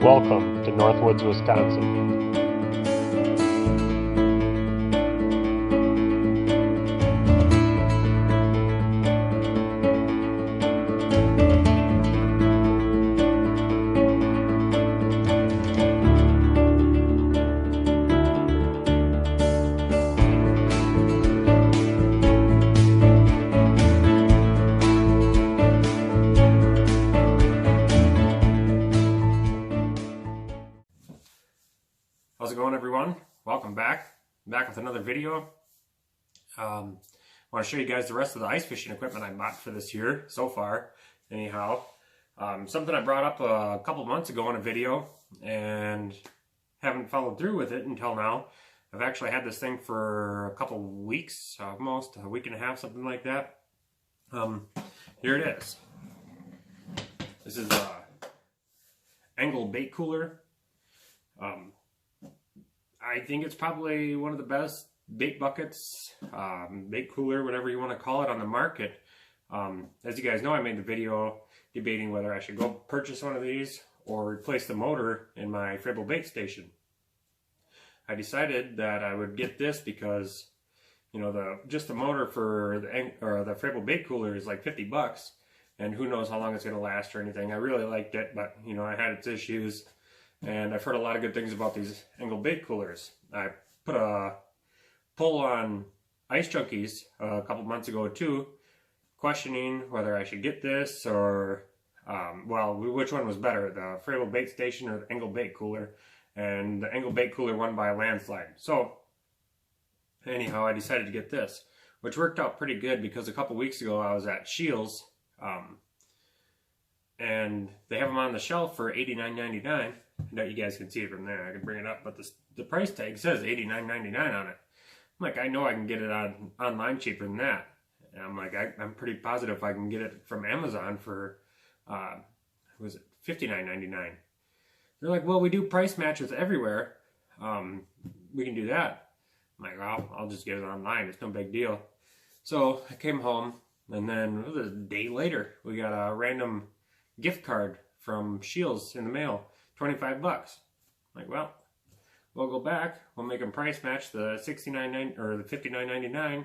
Welcome to Northwoods, Wisconsin. How's it going, everyone? Welcome back. I'm back with another video. I want to show you guys the rest of the ice fishing equipment I bought for this year so far. Anyhow, something I brought up a couple months ago in a video and haven't followed through with it until now. I've actually had this thing for a couple weeks, almost a week and a half, something like that. Here it is. This is Engel Bait Cooler. I think it's probably one of the best bait buckets, bait cooler, whatever you want to call it, on the market. As you guys know, I made the video debating whether I should go purchase one of these or replace the motor in my Frabill bait station. I decided that I would get this because, you know, just the motor for the Frabill bait cooler is like 50 bucks, and who knows how long it's going to last or anything. I really liked it, but you know, I had its issues. And I've heard a lot of good things about these Engel Bait Coolers. I put a poll on Ice Junkies a couple months ago too, questioning whether I should get this or, well, which one was better, the Frabill Bait Station or the Engel Bait Cooler. And the Engel Bait Cooler won by a landslide. So, anyhow, I decided to get this, which worked out pretty good because a couple weeks ago I was at Shields, and they have them on the shelf for $89.99. Now you guys can see it from there. I can bring it up, but the price tag says $89.99 on it. I'm like, I know I can get it online cheaper than that. And I'm like, I'm pretty positive I can get it from Amazon for, was it $59.99? They're like, well, we do price matches everywhere. We can do that. I'm like, well, I'll just get it online. It's no big deal. So I came home, and then it was a day later, we got a random gift card from Shields in the mail. 25 bucks. Like, well, we'll go back. We'll make them price match the $69.99 or the $59.99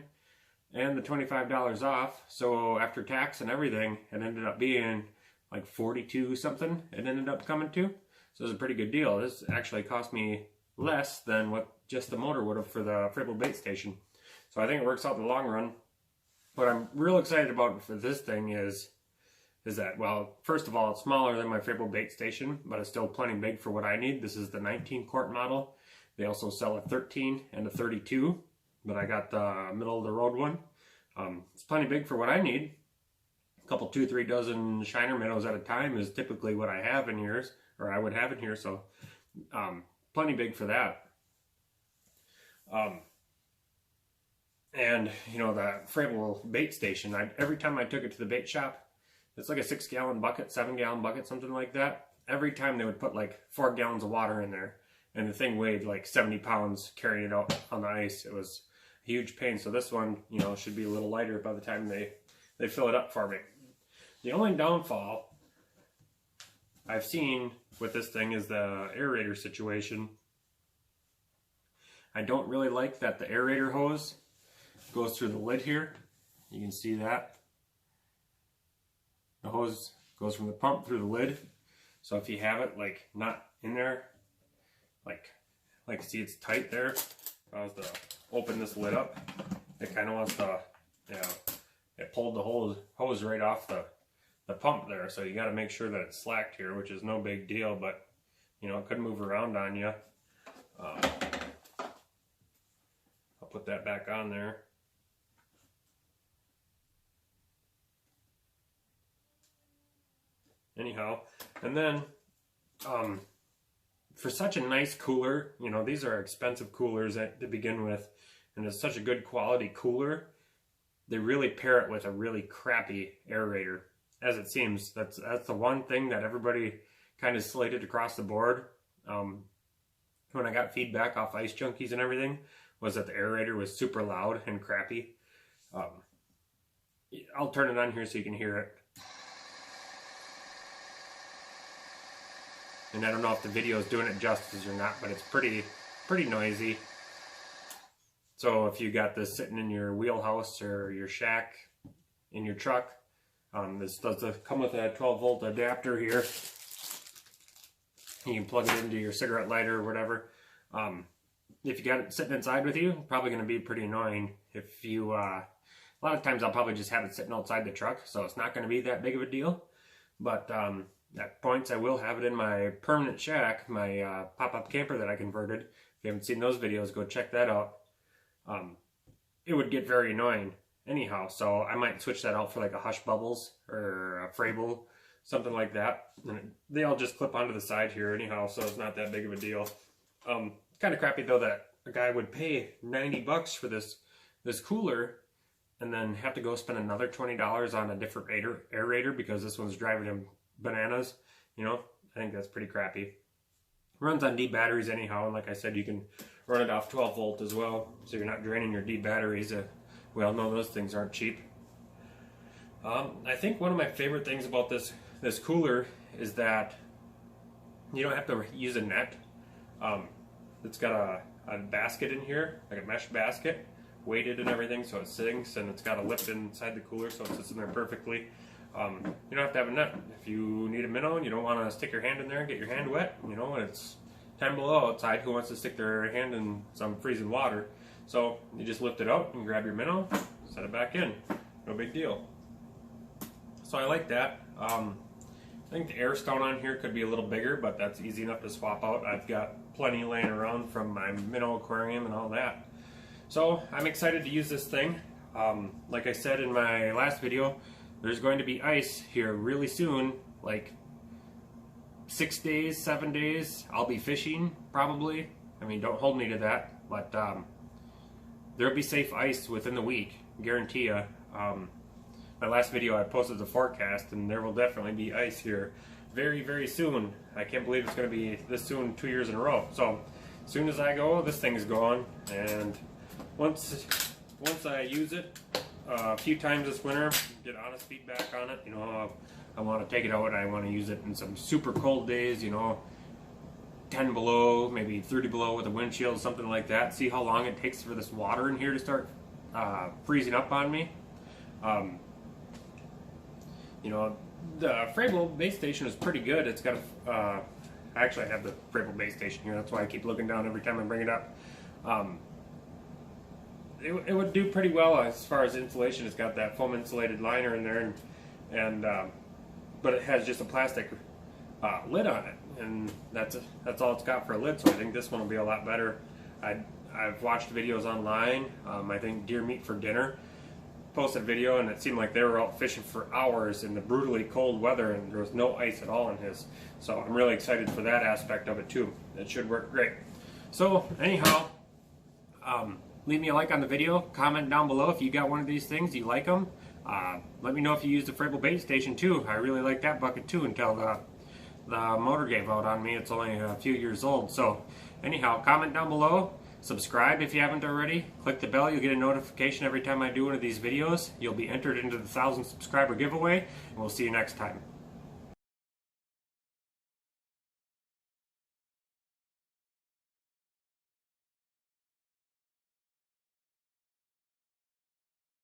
and the $25 off. So after tax and everything, it ended up being like 42 something. It ended up coming to. So it was a pretty good deal. This actually cost me less than what just the motor would have for the Frabill bait station. So I think it works out in the long run. What I'm real excited about for this thing is that, well, first of all, it's smaller than my Frabill bait station, but it's still plenty big for what I need. This is the 19 quart model. They also sell a 13 and a 32, but I got the middle of the road one. It's plenty big for what I need. A couple, 2-3 dozen shiner minnows at a time is typically what I have in here, or I would have in here, so plenty big for that. And, you know, the Frabill bait station, every time I took it to the bait shop, it's like a 6-gallon bucket, 7-gallon bucket, something like that. Every time they would put like 4 gallons of water in there, and the thing weighed like 70 pounds carrying it out on the ice. It was a huge pain. So this one, you know, should be a little lighter by the time they fill it up for me. The only downfall I've seen with this thing is the aerator situation. I don't really like that the aerator hose goes through the lid here. You can see that. The hose goes from the pump through the lid. So if you have it like not in there, like see it's tight there. If I was to open this lid up, it kind of wants to, you know, it pulled the hose right off the pump there. So you got to make sure that it's slacked here, which is no big deal, but you know, it could move around on you. I'll put that back on there. Anyhow, and then for such a nice cooler, you know, these are expensive coolers to begin with, and it's such a good quality cooler, they really pair it with a really crappy aerator, as it seems. That's the one thing that everybody kind of slated across the board. When I got feedback off Ice Junkies and everything, was that the aerator was super loud and crappy. I'll turn it on here so you can hear it. and I don't know if the video is doing it justice or not, but it's pretty noisy. So if you got this sitting in your wheelhouse or your shack in your truck, this does come with a 12-volt adapter here. You can plug it into your cigarette lighter or whatever. If you got it sitting inside with you, probably going to be pretty annoying. If you, a lot of times I'll probably just have it sitting outside the truck, so it's not going to be that big of a deal. But at points I will have it in my permanent shack, my pop-up camper that I converted. If you haven't seen those videos, go check that out. It would get very annoying anyhow, so I might switch that out for like a Hush Bubbles or a Frable, something like that. And they all just clip onto the side here anyhow, so it's not that big of a deal. Kind of crappy though that a guy would pay $90 for this cooler and then have to go spend another $20 on a different aerator because this one's driving him bananas. You know, I think that's pretty crappy. Runs on D batteries anyhow, and like I said, you can run it off 12 volt as well, so you're not draining your D batteries. We all know those things aren't cheap. I think one of my favorite things about this cooler is that you don't have to use a net. It's got a basket in here, like a mesh basket, weighted and everything, so it sinks, and it's got a lip inside the cooler, so it sits in there perfectly. You don't have to have a net. If you need a minnow and you don't want to stick your hand in there and get your hand wet, you know, when it's 10 below outside, who wants to stick their hand in some freezing water? So you just lift it out and grab your minnow, set it back in. No big deal. So I like that. I think the air stone on here could be a little bigger, but that's easy enough to swap out. I've got plenty laying around from my minnow aquarium and all that. So I'm excited to use this thing. Like I said in my last video, there's going to be ice here really soon, like 6 days, 7 days. I'll be fishing probably. I mean, don't hold me to that, but there'll be safe ice within the week, guarantee you. My last video I posted the forecast, and there will definitely be ice here very, very soon. I can't believe it's going to be this soon 2 years in a row. So as soon as I go, this thing's going, and once I use it a few times this winter, get honest feedback on it. You know, I want to take it out and I want to use it in some super cold days, you know, 10 below, maybe 30 below with a windshield, something like that. See how long it takes for this water in here to start freezing up on me. You know, the Frable base station is pretty good. It's got a, actually I have the Frable base station here, that's why I keep looking down every time I bring it up. It would do pretty well as far as insulation. It's got that foam insulated liner in there, and but it has just a plastic lid on it, and that's all it's got for a lid. So I think this one will be a lot better. I've watched videos online. I think Deer Meat for Dinner posted a video, and it seemed like they were out fishing for hours in the brutally cold weather, and there was no ice at all in his. So I'm really excited for that aspect of it too. It should work great. So anyhow, leave me a like on the video. Comment down below if you got one of these things, you like them. Let me know if you use the Frable bait station too. I really like that bucket too until the motor gave out on me. It's only a few years old. So anyhow, comment down below. Subscribe if you haven't already. Click the bell. You'll get a notification every time I do one of these videos. You'll be entered into the 1,000 subscriber giveaway, and we'll see you next time.